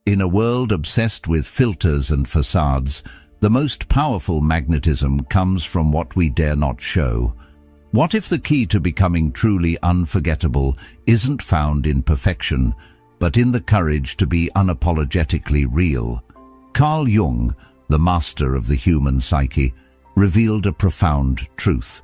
In a world obsessed with filters and facades, the most powerful magnetism comes from what we dare not show. What if the key to becoming truly unforgettable isn't found in perfection, but in the courage to be unapologetically real? Carl Jung, the master of the human psyche, revealed a profound truth.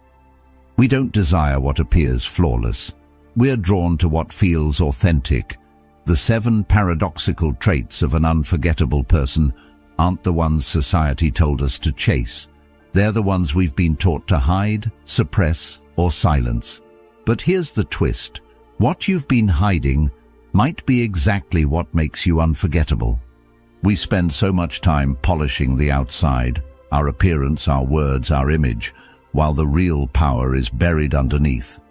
We don't desire what appears flawless. We're drawn to what feels authentic. The 7 paradoxical traits of an unforgettable person aren't the ones society told us to chase. They're the ones we've been taught to hide, suppress, or silence. But here's the twist. What you've been hiding might be exactly what makes you unforgettable. We spend so much time polishing the outside, our appearance, our words, our image, while the real power is buried underneath.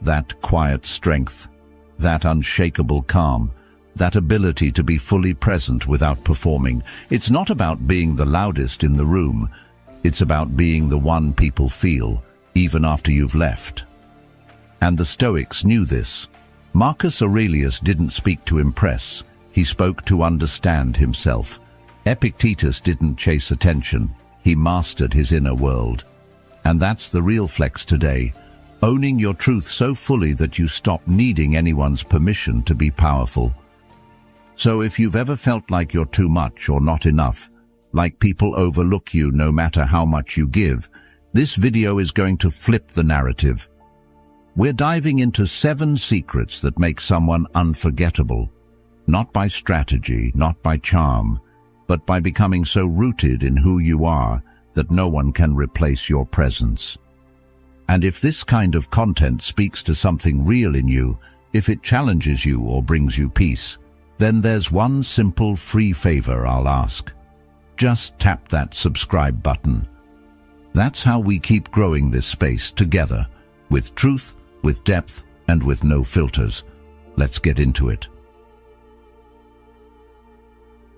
That quiet strength, that unshakable calm, that ability to be fully present without performing. It's not about being the loudest in the room. It's about being the one people feel, even after you've left. And the Stoics knew this. Marcus Aurelius didn't speak to impress. He spoke to understand himself. Epictetus didn't chase attention. He mastered his inner world. And that's the real flex today. Owning your truth so fully that you stop needing anyone's permission to be powerful. So if you've ever felt like you're too much or not enough, like people overlook you no matter how much you give, this video is going to flip the narrative. We're diving into 7 secrets that make someone unforgettable, not by strategy, not by charm, but by becoming so rooted in who you are that no one can replace your presence. And if this kind of content speaks to something real in you, if it challenges you or brings you peace, then there's one simple free favor I'll ask. Just tap that subscribe button. That's how we keep growing this space together, with truth, with depth, and with no filters. Let's get into it.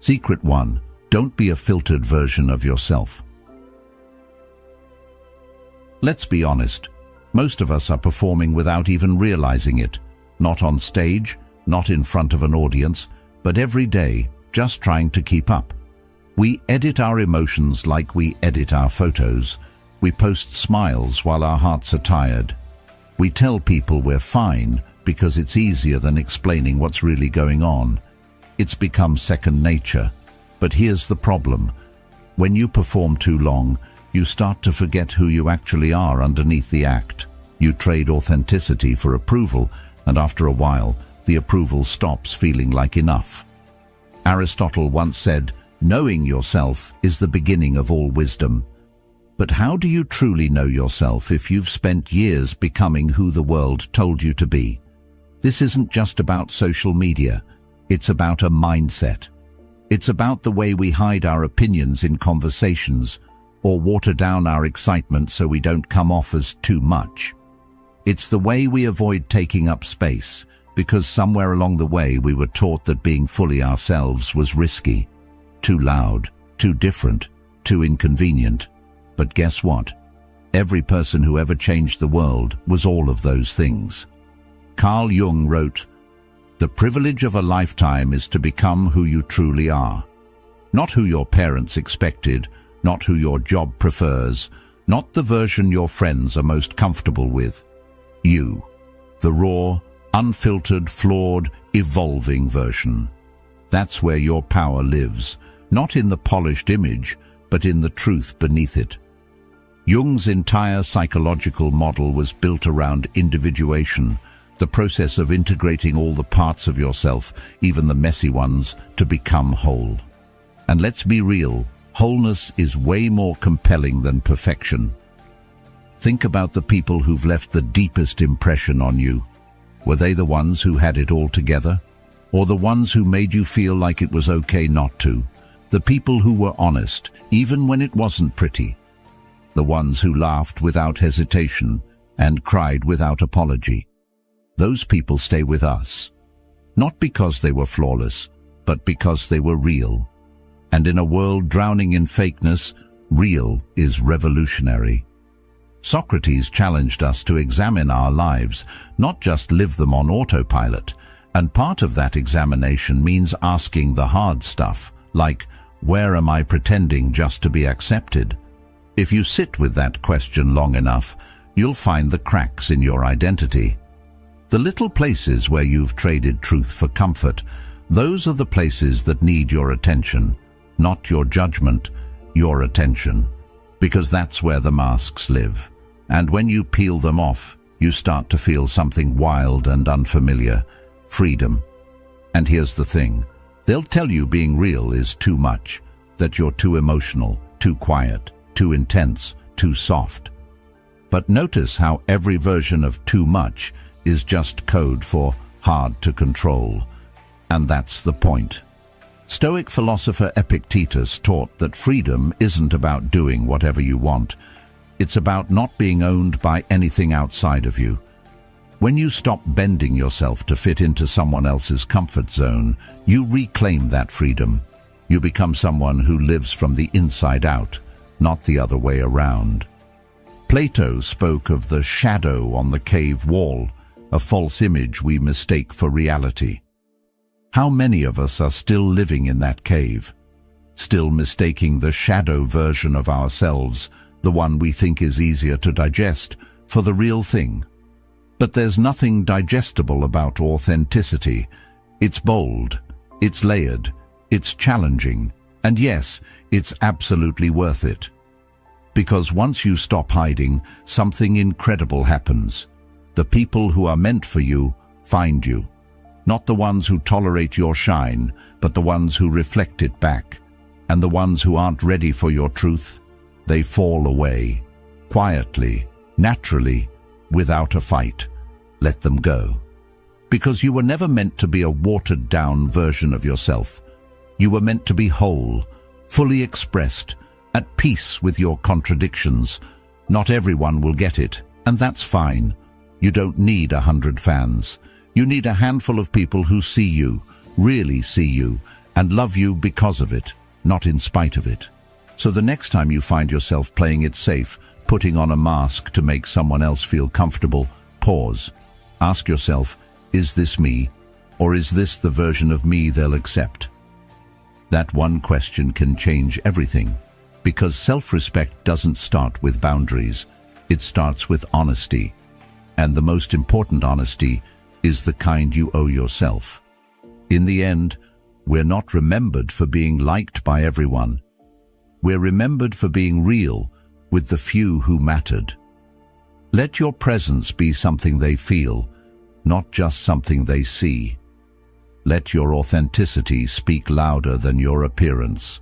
Secret 1. Don't be a filtered version of yourself. Let's be honest. Most of us are performing without even realizing it. Not on stage, not in front of an audience, but every day, just trying to keep up. We edit our emotions like we edit our photos. We post smiles while our hearts are tired. We tell people we're fine because it's easier than explaining what's really going on. It's become second nature. But here's the problem. When you perform too long, you start to forget who you actually are underneath the act. You trade authenticity for approval, and after a while, the approval stops feeling like enough. Aristotle once said, "Knowing yourself is the beginning of all wisdom." But how do you truly know yourself if you've spent years becoming who the world told you to be? This isn't just about social media. It's about a mindset. It's about the way we hide our opinions in conversations, or water down our excitement so we don't come off as too much. It's the way we avoid taking up space, because somewhere along the way we were taught that being fully ourselves was risky, too loud, too different, too inconvenient. But guess what? Every person who ever changed the world was all of those things. Carl Jung wrote, "The privilege of a lifetime is to become who you truly are. Not who your parents expected, not who your job prefers, not the version your friends are most comfortable with. You, the raw, unfiltered, flawed, evolving version. That's where your power lives, not in the polished image, but in the truth beneath it." Jung's entire psychological model was built around individuation, the process of integrating all the parts of yourself, even the messy ones, to become whole. And let's be real, wholeness is way more compelling than perfection. Think about the people who've left the deepest impression on you. Were they the ones who had it all together? Or the ones who made you feel like it was okay not to? The people who were honest, even when it wasn't pretty. The ones who laughed without hesitation and cried without apology. Those people stay with us, not because they were flawless, but because they were real. And in a world drowning in fakeness, real is revolutionary. Socrates challenged us to examine our lives, not just live them on autopilot. And part of that examination means asking the hard stuff, like, where am I pretending just to be accepted? If you sit with that question long enough, you'll find the cracks in your identity. The little places where you've traded truth for comfort, those are the places that need your attention, not your judgment, your attention, because that's where the masks live. And when you peel them off, you start to feel something wild and unfamiliar, freedom. And here's the thing, they'll tell you being real is too much, that you're too emotional, too quiet, too intense, too soft. But notice how every version of too much is just code for hard to control. And that's the point. Stoic philosopher Epictetus taught that freedom isn't about doing whatever you want. It's about not being owned by anything outside of you. When you stop bending yourself to fit into someone else's comfort zone, you reclaim that freedom. You become someone who lives from the inside out, not the other way around. Plato spoke of the shadow on the cave wall, a false image we mistake for reality. How many of us are still living in that cave, still mistaking the shadow version of ourselves, the one we think is easier to digest, for the real thing? But there's nothing digestible about authenticity. It's bold, it's layered, it's challenging, and yes, it's absolutely worth it. Because once you stop hiding, something incredible happens. The people who are meant for you find you. Not the ones who tolerate your shine, but the ones who reflect it back. And the ones who aren't ready for your truth, they fall away. Quietly, naturally, without a fight. Let them go. Because you were never meant to be a watered-down version of yourself. You were meant to be whole, fully expressed, at peace with your contradictions. Not everyone will get it, and that's fine. You don't need 100 fans. You need a handful of people who see you, really see you, and love you because of it, not in spite of it. So the next time you find yourself playing it safe, putting on a mask to make someone else feel comfortable, pause. Ask yourself, is this me, or is this the version of me they'll accept? That one question can change everything, because self-respect doesn't start with boundaries. It starts with honesty. And the most important honesty is the kind you owe yourself. In the end, we're not remembered for being liked by everyone. We're remembered for being real with the few who mattered. Let your presence be something they feel, not just something they see. Let your authenticity speak louder than your appearance,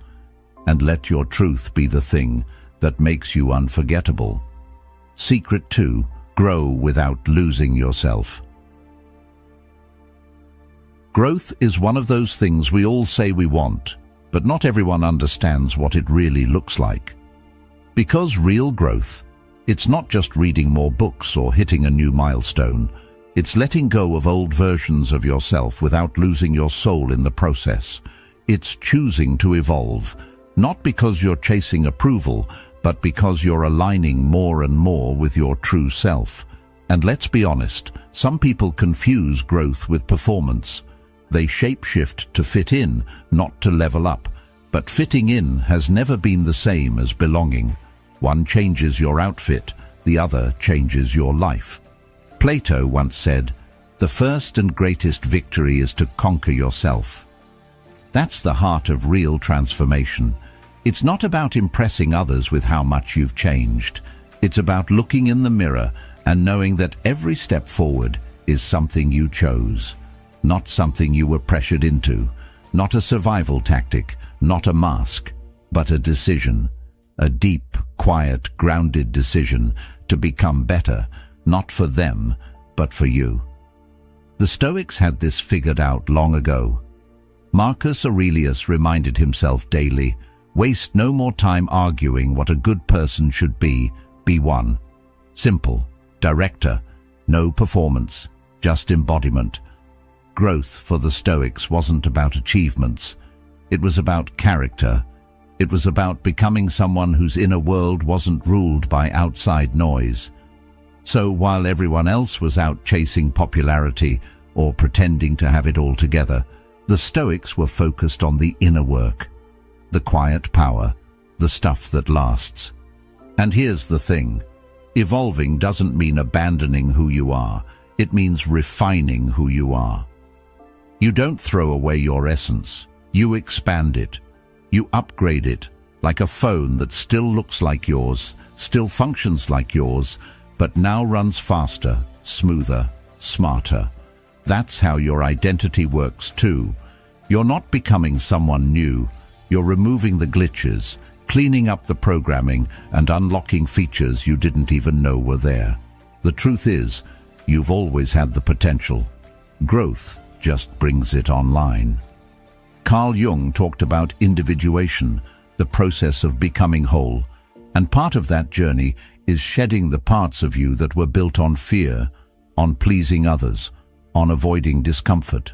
and let your truth be the thing that makes you unforgettable. Secret 2, grow without losing yourself. Growth is one of those things we all say we want, but not everyone understands what it really looks like. Because real growth, it's not just reading more books or hitting a new milestone. It's letting go of old versions of yourself without losing your soul in the process. It's choosing to evolve, not because you're chasing approval, but because you're aligning more and more with your true self. And let's be honest, some people confuse growth with performance. They shapeshift to fit in, not to level up. But fitting in has never been the same as belonging. One changes your outfit, the other changes your life. Plato once said, "The first and greatest victory is to conquer yourself." That's the heart of real transformation. It's not about impressing others with how much you've changed. It's about looking in the mirror and knowing that every step forward is something you chose, not something you were pressured into, not a survival tactic, not a mask, but a decision, a deep, quiet, grounded decision to become better, not for them, but for you. The Stoics had this figured out long ago. Marcus Aurelius reminded himself daily, waste no more time arguing what a good person should be one. Simple, director, no performance, just embodiment. Growth for the Stoics wasn't about achievements. It was about character. It was about becoming someone whose inner world wasn't ruled by outside noise. So while everyone else was out chasing popularity, or pretending to have it all together. The Stoics were focused on the inner work, the quiet power, the stuff that lasts. And here's the thing. Evolving doesn't mean abandoning who you are. It means refining who you are. You don't throw away your essence. You expand it. You upgrade it, like a phone that still looks like yours, still functions like yours, but now runs faster, smoother, smarter. That's how your identity works too. You're not becoming someone new. You're removing the glitches, cleaning up the programming, and unlocking features you didn't even know were there. The truth is, you've always had the potential. Growth just brings it online. Carl Jung talked about individuation, the process of becoming whole, and part of that journey is shedding the parts of you that were built on fear, on pleasing others, on avoiding discomfort.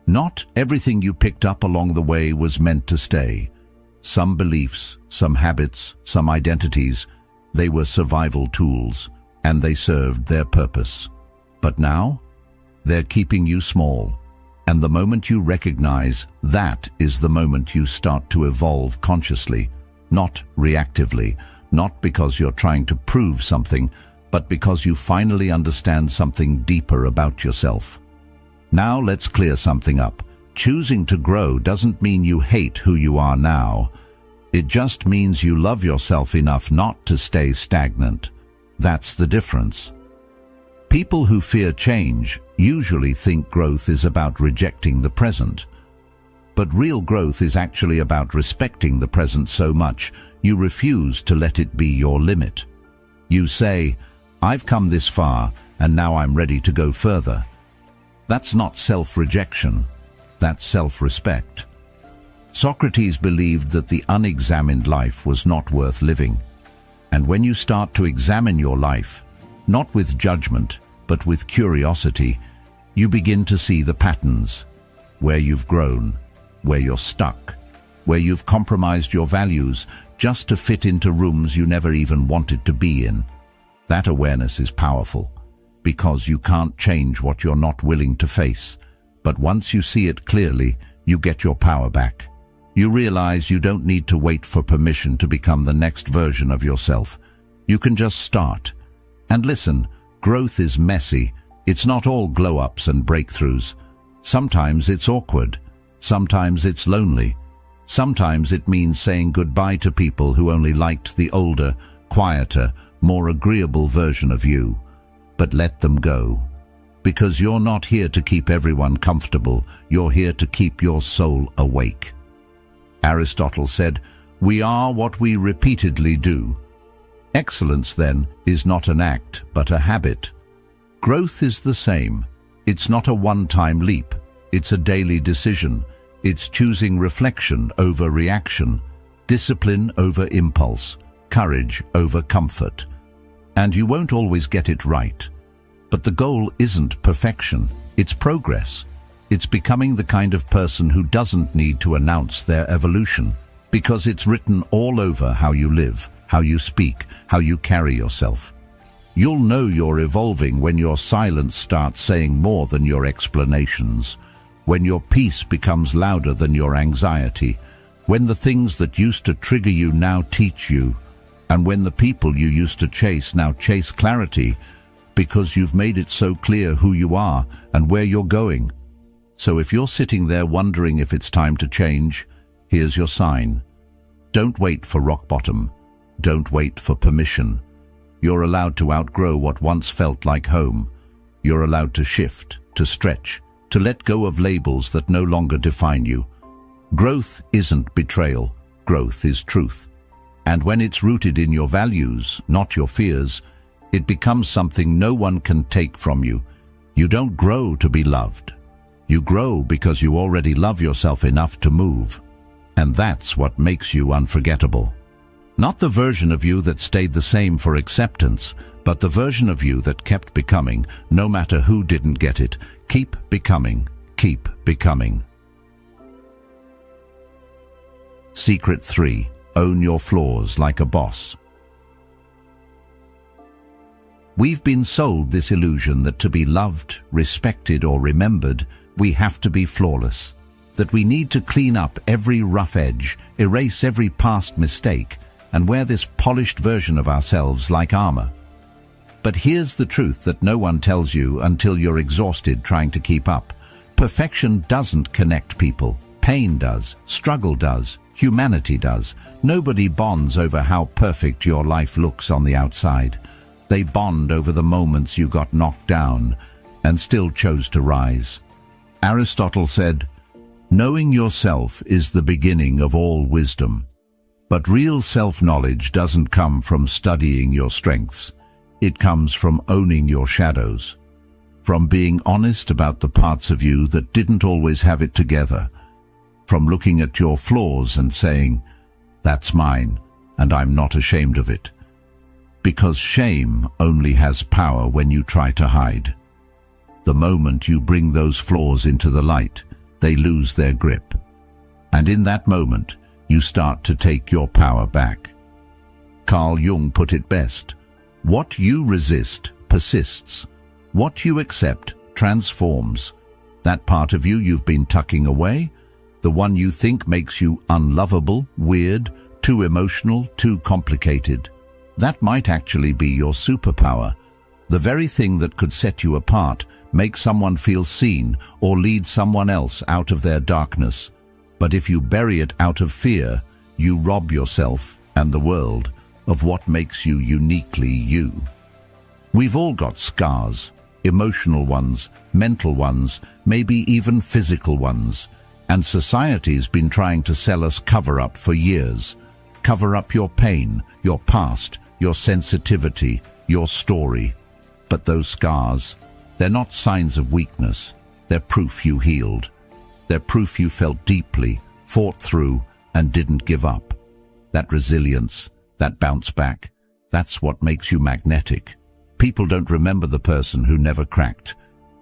Not everything you picked up along the way was meant to stay. Some beliefs, some habits, some identities, they were survival tools, and they served their purpose. But now, they're keeping you small, and the moment you recognize that is the moment you start to evolve consciously, not reactively, not because you're trying to prove something, but because you finally understand something deeper about yourself. Now let's clear something up. Choosing to grow doesn't mean you hate who you are now. It just means you love yourself enough not to stay stagnant. That's the difference. People who fear change usually think growth is about rejecting the present. But real growth is actually about respecting the present so much you refuse to let it be your limit. You say, "I've come this far, and now I'm ready to go further." That's not self-rejection. That's self-respect. Socrates believed that the unexamined life was not worth living. And when you start to examine your life, not with judgment, but with curiosity, you begin to see the patterns, where you've grown, where you're stuck, where you've compromised your values just to fit into rooms you never even wanted to be in. That awareness is powerful, because you can't change what you're not willing to face. But once you see it clearly, you get your power back. You realize you don't need to wait for permission to become the next version of yourself. You can just start. And listen, growth is messy. It's not all glow-ups and breakthroughs. Sometimes it's awkward. Sometimes it's lonely. Sometimes it means saying goodbye to people who only liked the older, quieter, more agreeable version of you. But let them go. Because you're not here to keep everyone comfortable. You're here to keep your soul awake. Aristotle said, "We are what we repeatedly do." Excellence, then, is not an act, but a habit. Growth is the same. It's not a one-time leap. It's a daily decision. It's choosing reflection over reaction, discipline over impulse, courage over comfort. And you won't always get it right. But the goal isn't perfection. It's progress. It's becoming the kind of person who doesn't need to announce their evolution, because it's written all over how you live, how you speak, how you carry yourself. You'll know you're evolving when your silence starts saying more than your explanations, when your peace becomes louder than your anxiety, when the things that used to trigger you now teach you, and when the people you used to chase now chase clarity, because you've made it so clear who you are and where you're going. So if you're sitting there wondering if it's time to change, here's your sign. Don't wait for rock bottom. Don't wait for permission. You're allowed to outgrow what once felt like home. You're allowed to shift, to stretch, to let go of labels that no longer define you. Growth isn't betrayal. Growth is truth. And when it's rooted in your values, not your fears, it becomes something no one can take from you. You don't grow to be loved. You grow because you already love yourself enough to move. And that's what makes you unforgettable. Not the version of you that stayed the same for acceptance, but the version of you that kept becoming, no matter who didn't get it. Keep becoming. Keep becoming. Secret 3. Own your flaws like a boss. We've been sold this illusion that to be loved, respected, or remembered, we have to be flawless. That we need to clean up every rough edge, erase every past mistake, and wear this polished version of ourselves like armor. But here's the truth that no one tells you until you're exhausted trying to keep up. Perfection doesn't connect people. Pain does, struggle does, humanity does. Nobody bonds over how perfect your life looks on the outside. They bond over the moments you got knocked down and still chose to rise. Aristotle said, "Knowing yourself is the beginning of all wisdom." But real self-knowledge doesn't come from studying your strengths. It comes from owning your shadows, from being honest about the parts of you that didn't always have it together, from looking at your flaws and saying, "That's mine, and I'm not ashamed of it." Because shame only has power when you try to hide. The moment you bring those flaws into the light, they lose their grip. And in that moment, you start to take your power back. Carl Jung put it best: what you resist persists. What you accept transforms. That part of you you've been tucking away, the one you think makes you unlovable, weird, too emotional, too complicated, that might actually be your superpower. The very thing that could set you apart, make someone feel seen, or lead someone else out of their darkness. But if you bury it out of fear, you rob yourself and the world of what makes you uniquely you. We've all got scars, emotional ones, mental ones, maybe even physical ones. And society's been trying to sell us cover-up for years. Cover up your pain, your past, your sensitivity, your story. But those scars, they're not signs of weakness. They're proof you healed. They're proof you felt deeply, fought through, and didn't give up. That resilience, that bounce back, that's what makes you magnetic. People don't remember the person who never cracked.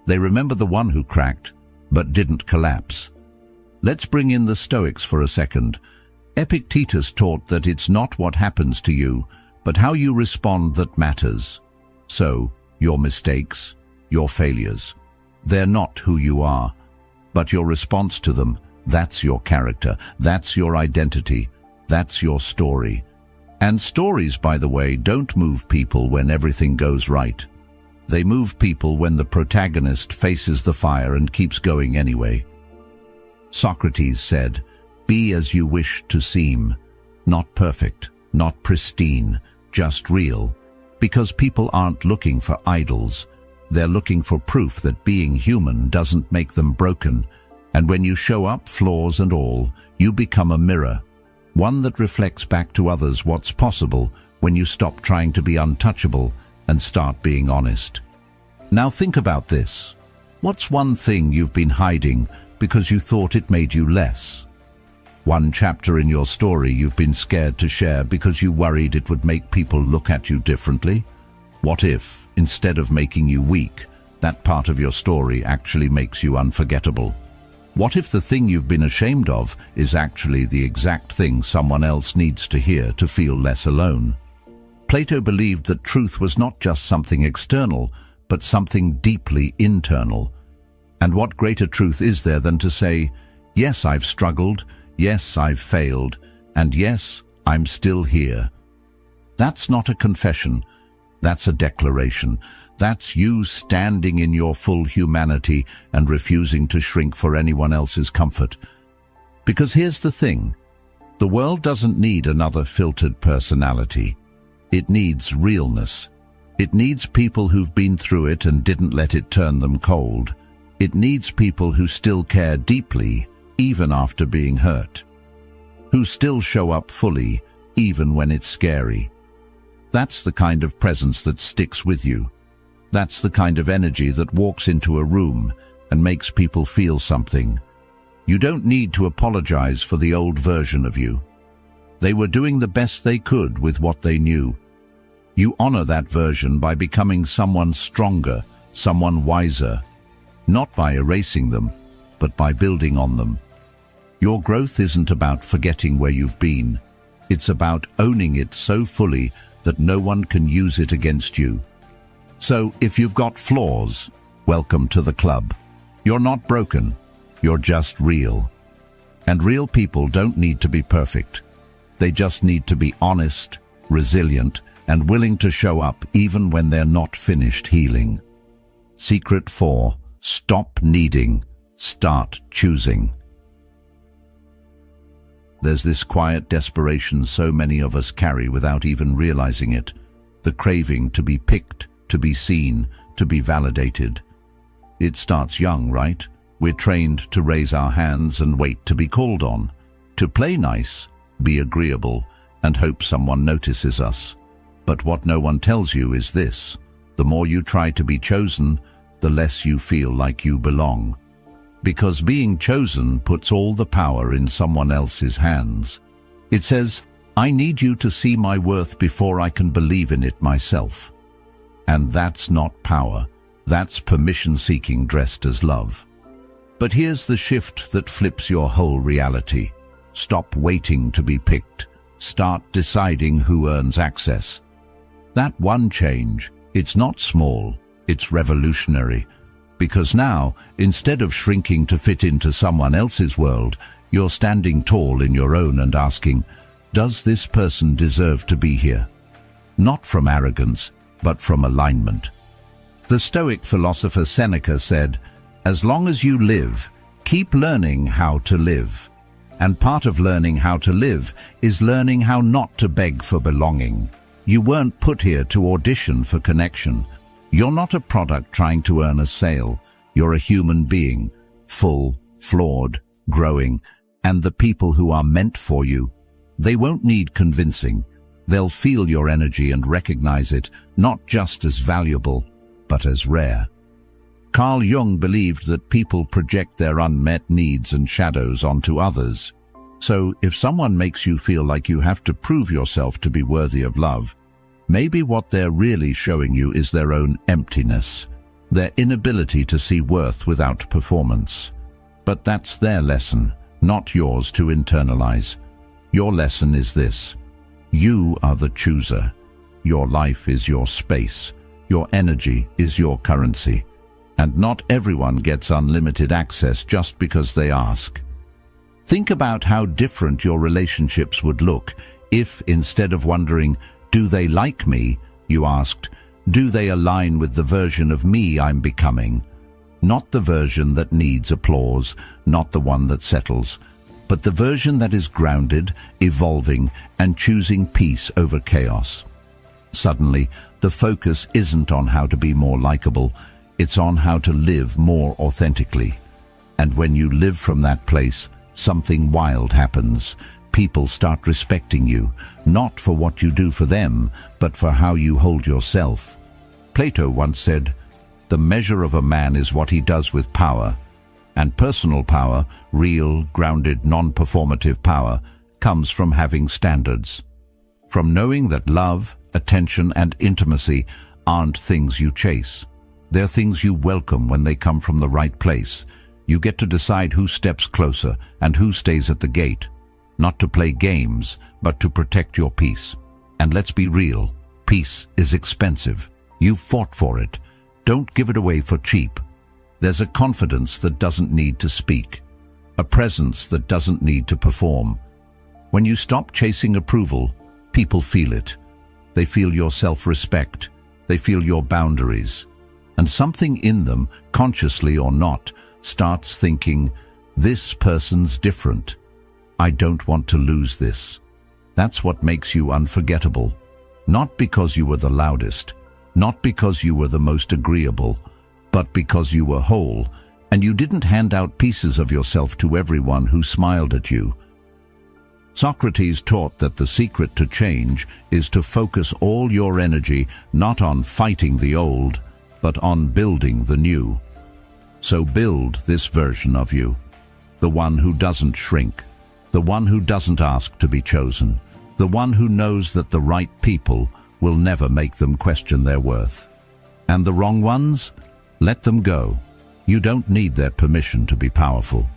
They remember the one who cracked, but didn't collapse. Let's bring in the Stoics for a second. Epictetus taught that it's not what happens to you, but how you respond that matters. So, your mistakes, your failures, they're not who you are, but your response to them, that's your character, that's your identity, that's your story. And stories, by the way, don't move people when everything goes right. They move people when the protagonist faces the fire and keeps going anyway. Socrates said, "Be as you wish to seem, not perfect, not pristine, just real," because people aren't looking for idols. They're looking for proof that being human doesn't make them broken. And when you show up, flaws and all, you become a mirror, one that reflects back to others what's possible when you stop trying to be untouchable and start being honest. Now think about this. What's one thing you've been hiding because you thought it made you less? One chapter in your story you've been scared to share because you worried it would make people look at you differently? What if, instead of making you weak, that part of your story actually makes you unforgettable? What if the thing you've been ashamed of is actually the exact thing someone else needs to hear to feel less alone? Plato believed that truth was not just something external, but something deeply internal. And what greater truth is there than to say, yes, I've struggled, yes, I've failed, and yes, I'm still here. That's not a confession, that's a declaration. That's you standing in your full humanity and refusing to shrink for anyone else's comfort. Because here's the thing, the world doesn't need another filtered personality. It needs realness. It needs people who've been through it and didn't let it turn them cold. It needs people who still care deeply, even after being hurt. Who still show up fully, even when it's scary. That's the kind of presence that sticks with you. That's the kind of energy that walks into a room and makes people feel something. You don't need to apologize for the old version of you. They were doing the best they could with what they knew. You honor that version by becoming someone stronger, someone wiser, not by erasing them, but by building on them. Your growth isn't about forgetting where you've been. It's about owning it so fully that no one can use it against you. So if you've got flaws, welcome to the club. You're not broken, you're just real. And real people don't need to be perfect. They just need to be honest, resilient, and willing to show up even when they're not finished healing. Secret 4. Stop needing. Start choosing. There's this quiet desperation so many of us carry without even realizing it. The craving to be picked, to be seen, to be validated. It starts young, right? We're trained to raise our hands and wait to be called on. To play nice, be agreeable, and hope someone notices us. But what no one tells you is this: the more you try to be chosen, the less you feel like you belong. Because being chosen puts all the power in someone else's hands. It says, I need you to see my worth before I can believe in it myself. And that's not power. That's permission-seeking dressed as love. But here's the shift that flips your whole reality. Stop waiting to be picked. Start deciding who earns access. That one change, it's not small, it's revolutionary. Because now, instead of shrinking to fit into someone else's world, you're standing tall in your own and asking, does this person deserve to be here? Not from arrogance, but from alignment. The Stoic philosopher Seneca said, as long as you live, keep learning how to live. And part of learning how to live is learning how not to beg for belonging. You weren't put here to audition for connection. You're not a product trying to earn a sale. You're a human being, full, flawed, growing, and the people who are meant for you, they won't need convincing. They'll feel your energy and recognize it, not just as valuable, but as rare. Carl Jung believed that people project their unmet needs and shadows onto others. So if someone makes you feel like you have to prove yourself to be worthy of love, maybe what they're really showing you is their own emptiness, their inability to see worth without performance. But that's their lesson, not yours to internalize. Your lesson is this: you are the chooser. Your life is your space. Your energy is your currency. And not everyone gets unlimited access just because they ask. Think about how different your relationships would look if, instead of wondering, do they like me, you asked, do they align with the version of me I'm becoming? Not the version that needs applause, not the one that settles, but the version that is grounded, evolving, and choosing peace over chaos. Suddenly, the focus isn't on how to be more likable, it's on how to live more authentically. And when you live from that place, something wild happens. People start respecting you, not for what you do for them, but for how you hold yourself. Plato once said, the measure of a man is what he does with power. And personal power, real, grounded, non-performative power, comes from having standards. From knowing that love, attention, and intimacy aren't things you chase. They're things you welcome when they come from the right place. You get to decide who steps closer and who stays at the gate. Not to play games, but to protect your peace. And let's be real, peace is expensive. You've fought for it. Don't give it away for cheap. There's a confidence that doesn't need to speak. A presence that doesn't need to perform. When you stop chasing approval, people feel it. They feel your self-respect. They feel your boundaries. And something in them, consciously or not, starts thinking, this person's different. I don't want to lose this. That's what makes you unforgettable. Not because you were the loudest, not because you were the most agreeable, but because you were whole, and you didn't hand out pieces of yourself to everyone who smiled at you. Socrates taught that the secret to change is to focus all your energy not on fighting the old, but on building the new. So build this version of you, the one who doesn't shrink, the one who doesn't ask to be chosen, the one who knows that the right people will never make them question their worth. And the wrong ones? Let them go. You don't need their permission to be powerful.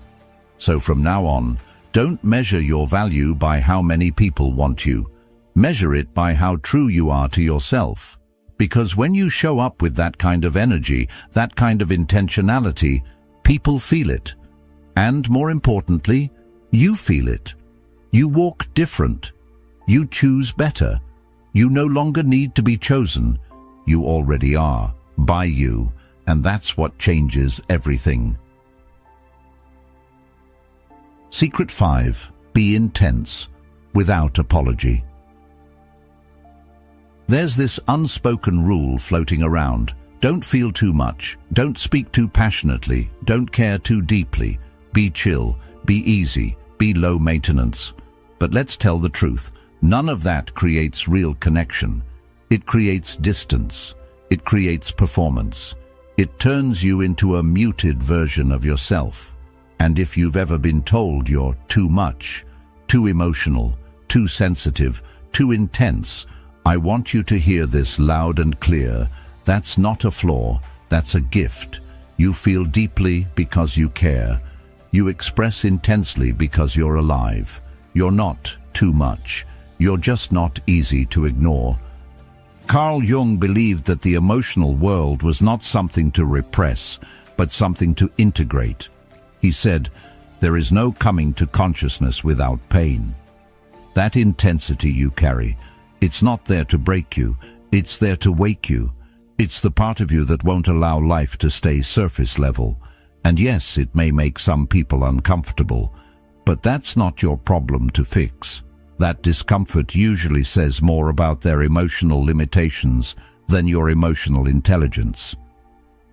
So from now on, don't measure your value by how many people want you. Measure it by how true you are to yourself. Because when you show up with that kind of energy, that kind of intentionality, people feel it. And more importantly, you feel it. You walk different. You choose better. You no longer need to be chosen. You already are, by you, and that's what changes everything. Secret 5. Be intense, without apology. There's this unspoken rule floating around. Don't feel too much. Don't speak too passionately. Don't care too deeply. Be chill. Be easy. Be low maintenance. But let's tell the truth. None of that creates real connection. It creates distance. It creates performance. It turns you into a muted version of yourself. And if you've ever been told you're too much, too emotional, too sensitive, too intense, I want you to hear this loud and clear. That's not a flaw, that's a gift. You feel deeply because you care. You express intensely because you're alive. You're not too much. You're just not easy to ignore. Carl Jung believed that the emotional world was not something to repress, but something to integrate. He said, "There is no coming to consciousness without pain." That intensity you carry, it's not there to break you, it's there to wake you. It's the part of you that won't allow life to stay surface level. And yes, it may make some people uncomfortable, but that's not your problem to fix. That discomfort usually says more about their emotional limitations than your emotional intelligence.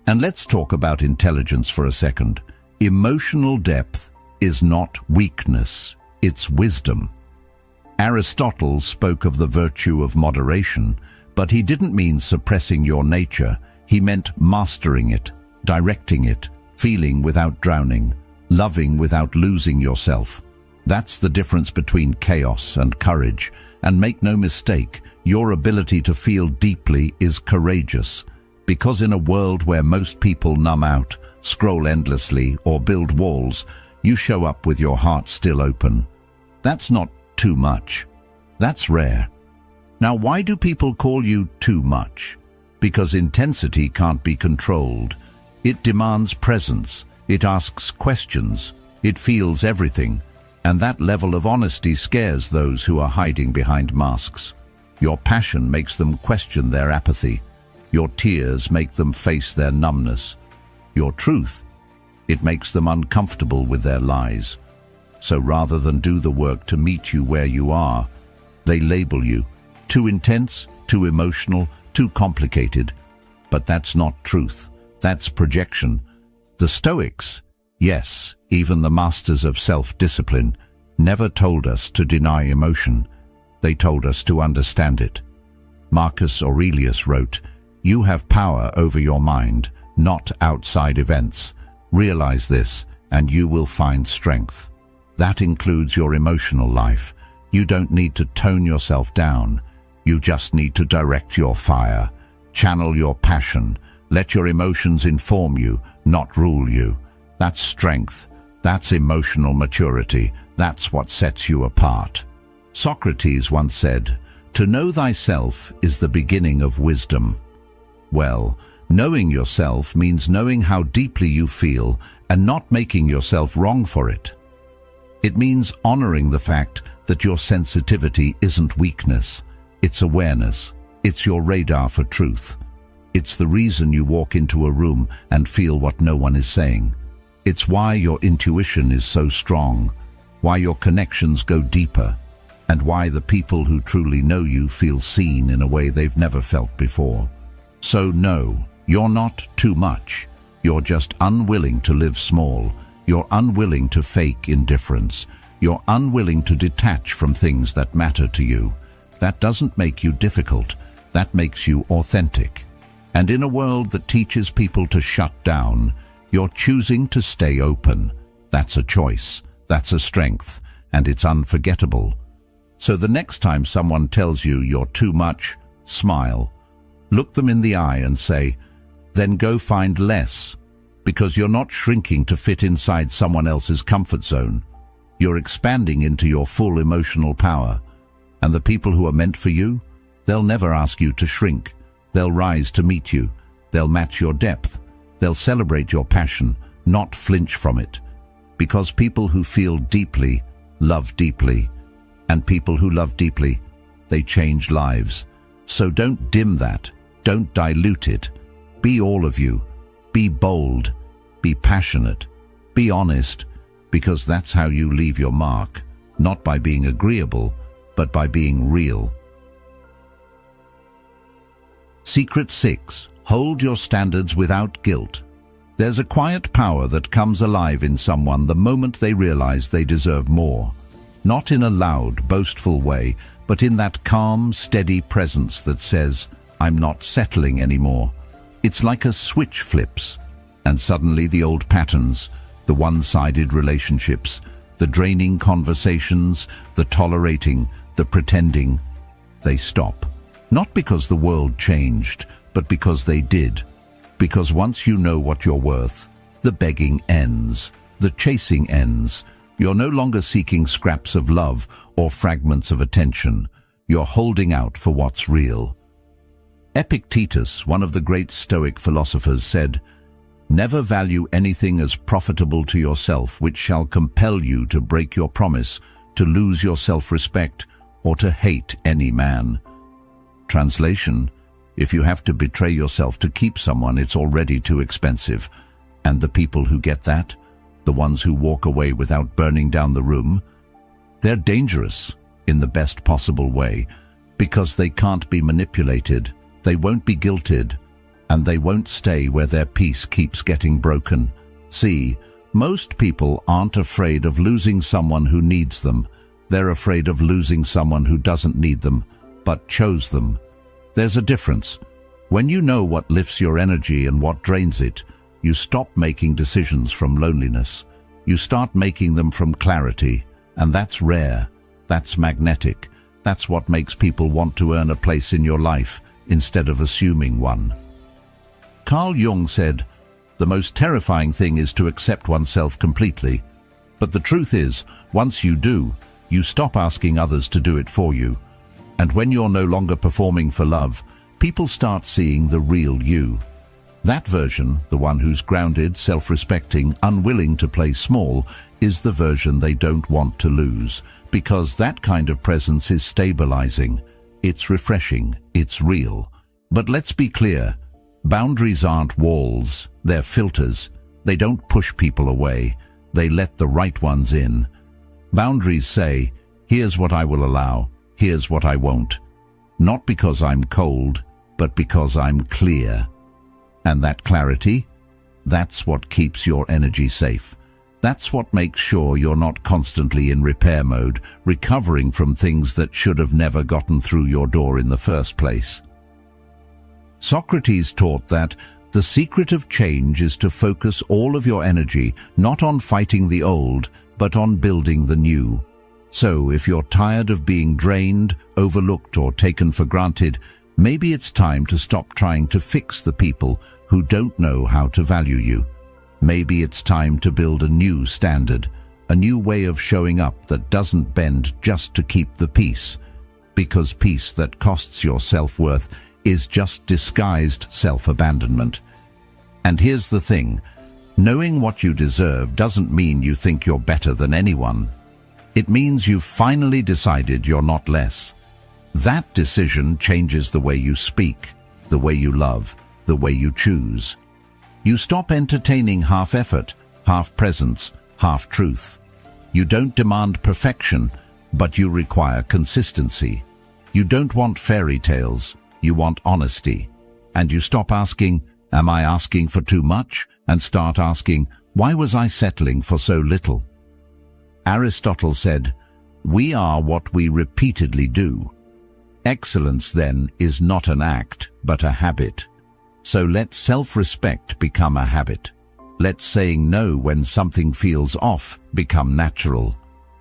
And let's talk about intelligence for a second. Emotional depth is not weakness, it's wisdom. Aristotle spoke of the virtue of moderation, but he didn't mean suppressing your nature. He meant mastering it, directing it, feeling without drowning, loving without losing yourself. That's the difference between chaos and courage. And make no mistake, your ability to feel deeply is courageous. Because in a world where most people numb out, scroll endlessly, or build walls, you show up with your heart still open. That's not too much. That's rare. Now, why do people call you too much? Because intensity can't be controlled. It demands presence. It asks questions. It feels everything. And that level of honesty scares those who are hiding behind masks. Your passion makes them question their apathy. Your tears make them face their numbness. Your truth, it makes them uncomfortable with their lies. So rather than do the work to meet you where you are, they label you too intense, too emotional, too complicated. But that's not truth. That's projection. The Stoics, yes, even the masters of self-discipline, never told us to deny emotion. They told us to understand it. Marcus Aurelius wrote, "You have power over your mind, not outside events. Realize this, and you will find strength." That includes your emotional life. You don't need to tone yourself down. You just need to direct your fire. Channel your passion. Let your emotions inform you, not rule you. That's strength. That's emotional maturity. That's what sets you apart. Socrates once said, "To know thyself is the beginning of wisdom." Well, knowing yourself means knowing how deeply you feel and not making yourself wrong for it. It means honoring the fact that your sensitivity isn't weakness. It's awareness. It's your radar for truth. It's the reason you walk into a room and feel what no one is saying. It's why your intuition is so strong, why your connections go deeper, and why the people who truly know you feel seen in a way they've never felt before. So no, you're not too much. You're just unwilling to live small. You're unwilling to fake indifference. You're unwilling to detach from things that matter to you. That doesn't make you difficult. That makes you authentic. And in a world that teaches people to shut down, you're choosing to stay open. That's a choice. That's a strength. And it's unforgettable. So the next time someone tells you you're too much, smile. Look them in the eye and say, "Then go find less." Because you're not shrinking to fit inside someone else's comfort zone. You're expanding into your full emotional power. And the people who are meant for you, they'll never ask you to shrink. They'll rise to meet you. They'll match your depth. They'll celebrate your passion, not flinch from it. Because people who feel deeply love deeply, and people who love deeply, they change lives. So don't dim that. Don't dilute it. Be all of you. Be bold. Be passionate. Be honest, because that's how you leave your mark, not by being agreeable, but by being real. Secret 6. Hold your standards without guilt. There's a quiet power that comes alive in someone the moment they realize they deserve more. Not in a loud, boastful way, but in that calm, steady presence that says, I'm not settling anymore. It's like a switch flips, and suddenly the old patterns, the one-sided relationships, the draining conversations, the tolerating, the pretending, they stop. Not because the world changed, but because they did. Because once you know what you're worth, the begging ends, the chasing ends. You're no longer seeking scraps of love or fragments of attention. You're holding out for what's real. Epictetus, one of the great Stoic philosophers, said, "Never value anything as profitable to yourself which shall compel you to break your promise, to lose your self-respect, or to hate any man." Translation: if you have to betray yourself to keep someone, it's already too expensive. And the people who get that, the ones who walk away without burning down the room, they're dangerous in the best possible way, because they can't be manipulated, they won't be guilted, and they won't stay where their peace keeps getting broken. See, most people aren't afraid of losing someone who needs them. They're afraid of losing someone who doesn't need them, but chose them. There's a difference. When you know what lifts your energy and what drains it, you stop making decisions from loneliness. You start making them from clarity, and that's rare. That's magnetic. That's what makes people want to earn a place in your life instead of assuming one. Carl Jung said, "The most terrifying thing is to accept oneself completely. But the truth is, once you do, you stop asking others to do it for you. And when you're no longer performing for love, people start seeing the real you. That version, the one who's grounded, self-respecting, unwilling to play small, is the version they don't want to lose, because that kind of presence is stabilizing. It's refreshing. It's real. But let's be clear. Boundaries aren't walls. They're filters. They don't push people away. They let the right ones in. Boundaries say, here's what I will allow. Here's what I won't. Not because I'm cold, but because I'm clear. And that clarity, that's what keeps your energy safe. That's what makes sure you're not constantly in repair mode, recovering from things that should have never gotten through your door in the first place. Socrates taught that the secret of change is to focus all of your energy not on fighting the old, but on building the new. So if you're tired of being drained, overlooked, or taken for granted, maybe it's time to stop trying to fix the people who don't know how to value you. Maybe it's time to build a new standard, a new way of showing up that doesn't bend just to keep the peace. Because peace that costs your self-worth is just disguised self-abandonment. And here's the thing, knowing what you deserve doesn't mean you think you're better than anyone. It means you've finally decided you're not less. That decision changes the way you speak, the way you love, the way you choose. You stop entertaining half effort, half presence, half truth. You don't demand perfection, but you require consistency. You don't want fairy tales, you want honesty. And you stop asking, am I asking for too much? And start asking, why was I settling for so little? Aristotle said, we are what we repeatedly do. Excellence, then, is not an act, but a habit. So let self-respect become a habit. Let saying no when something feels off become natural.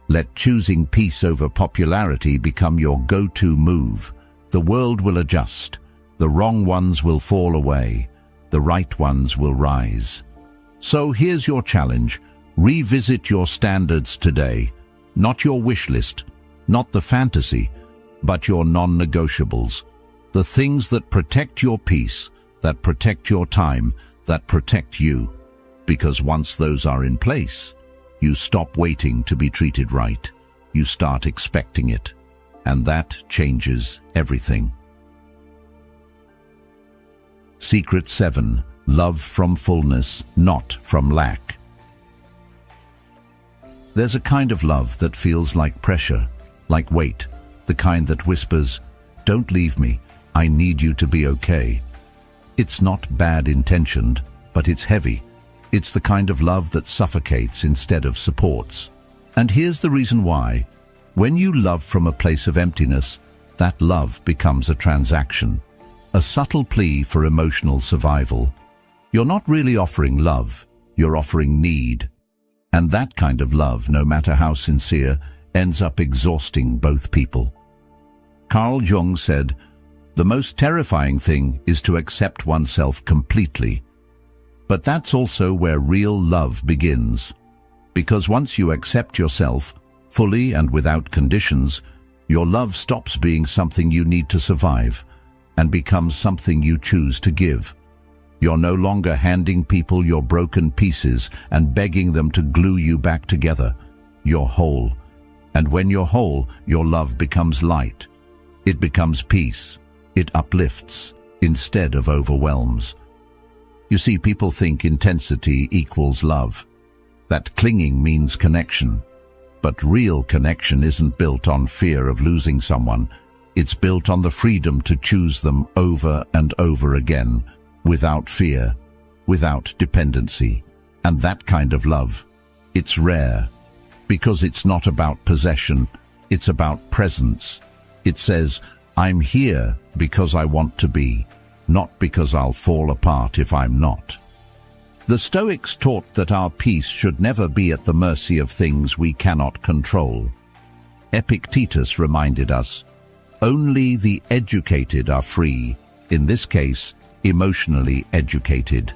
Let choosing peace over popularity become your go-to move. The world will adjust. The wrong ones will fall away. The right ones will rise. So here's your challenge. Revisit your standards today. Not your wish list, not the fantasy, but your non-negotiables. The things that protect your peace, that protect your time, that protect you. Because once those are in place, you stop waiting to be treated right. You start expecting it. And that changes everything. Secret 7. Love from fullness, not from lack. There's a kind of love that feels like pressure, like weight, the kind that whispers, "Don't leave me, I need you to be okay." It's not bad intentioned, but it's heavy. It's the kind of love that suffocates instead of supports. And here's the reason why. When you love from a place of emptiness, that love becomes a transaction, a subtle plea for emotional survival. You're not really offering love, you're offering need. And that kind of love, no matter how sincere, ends up exhausting both people. Carl Jung said, "The most terrifying thing is to accept oneself completely." But that's also where real love begins. Because once you accept yourself, fully and without conditions, your love stops being something you need to survive and becomes something you choose to give. You're no longer handing people your broken pieces and begging them to glue you back together. You're whole. And when you're whole, your love becomes light. It becomes peace. It uplifts instead of overwhelms. You see, people think intensity equals love, that clinging means connection. But real connection isn't built on fear of losing someone. It's built on the freedom to choose them over and over again, without fear, without dependency. And that kind of love, it's rare, because it's not about possession, it's about presence. It says, "I'm here because I want to be, not because I'll fall apart if I'm not." The Stoics taught that our peace should never be at the mercy of things we cannot control. Epictetus reminded us, "Only the educated are free," in this case, emotionally educated,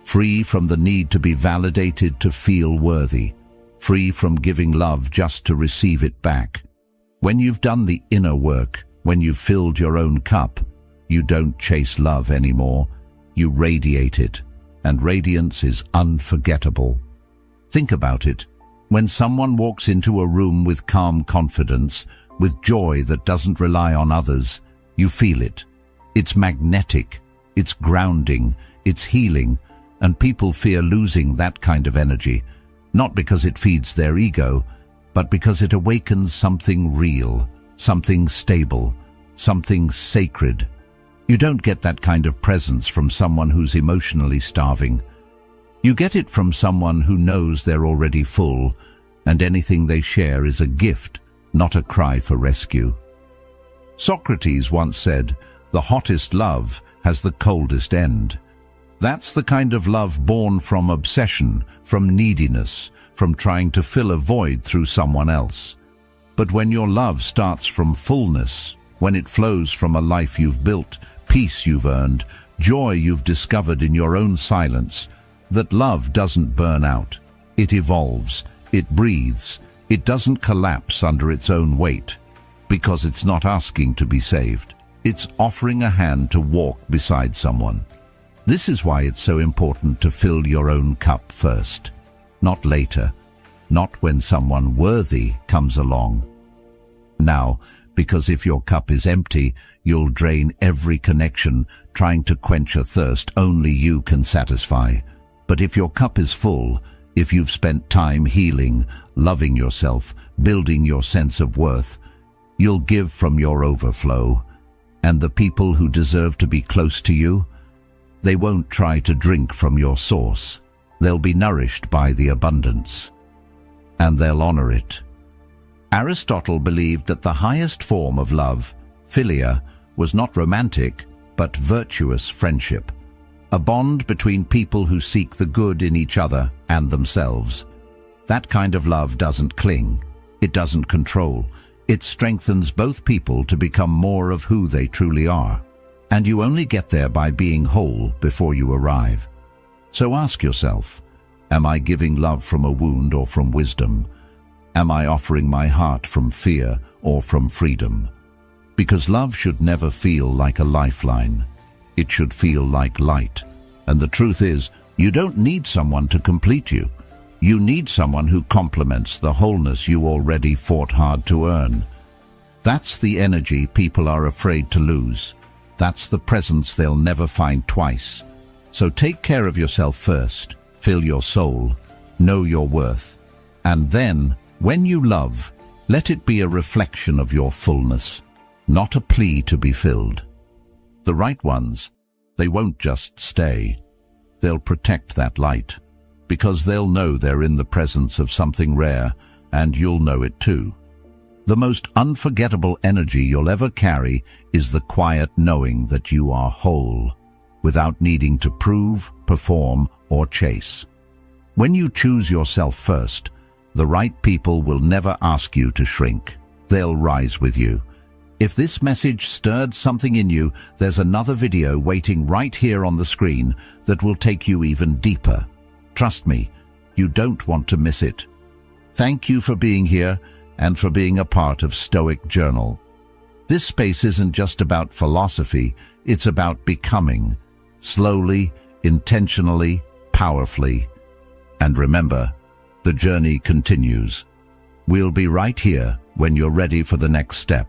free from the need to be validated to feel worthy, free from giving love just to receive it back. When you've done the inner work, when you've filled your own cup, you don't chase love anymore, you radiate it. And radiance is unforgettable. Think about it. When someone walks into a room with calm confidence, with joy that doesn't rely on others, you feel it. It's magnetic, it's grounding, it's healing, and people fear losing that kind of energy, not because it feeds their ego, but because it awakens something real, something stable, something sacred. You don't get that kind of presence from someone who's emotionally starving. You get it from someone who knows they're already full, and anything they share is a gift, not a cry for rescue. Socrates once said, "The hottest love has the coldest end." That's the kind of love born from obsession, from neediness, from trying to fill a void through someone else. But when your love starts from fullness, when it flows from a life you've built, peace you've earned, joy you've discovered in your own silence, that love doesn't burn out. It evolves, it breathes, it doesn't collapse under its own weight, because it's not asking to be saved. It's offering a hand to walk beside someone. This is why it's so important to fill your own cup first, not later, not when someone worthy comes along. Now, because if your cup is empty, you'll drain every connection, trying to quench a thirst only you can satisfy. But if your cup is full, if you've spent time healing, loving yourself, building your sense of worth, you'll give from your overflow. And the people who deserve to be close to you, they won't try to drink from your source. They'll be nourished by the abundance. And they'll honor it. Aristotle believed that the highest form of love, philia, was not romantic, but virtuous friendship, a bond between people who seek the good in each other and themselves. That kind of love doesn't cling, it doesn't control, it strengthens both people to become more of who they truly are. And you only get there by being whole before you arrive. So ask yourself, am I giving love from a wound or from wisdom? Am I offering my heart from fear or from freedom? Because love should never feel like a lifeline. It should feel like light. And the truth is, you don't need someone to complete you. You need someone who complements the wholeness you already fought hard to earn. That's the energy people are afraid to lose. That's the presence they'll never find twice. So take care of yourself first. Fill your soul. Know your worth. And then, when you love, let it be a reflection of your fullness, not a plea to be filled. The right ones, they won't just stay. They'll protect that light, because they'll know they're in the presence of something rare, and you'll know it too. The most unforgettable energy you'll ever carry is the quiet knowing that you are whole, without needing to prove, perform, or chase. When you choose yourself first, the right people will never ask you to shrink. They'll rise with you. If this message stirred something in you, there's another video waiting right here on the screen that will take you even deeper. Trust me, you don't want to miss it. Thank you for being here and for being a part of Stoic Journal. This space isn't just about philosophy, it's about becoming. Slowly, intentionally, powerfully. And remember, the journey continues. We'll be right here when you're ready for the next step.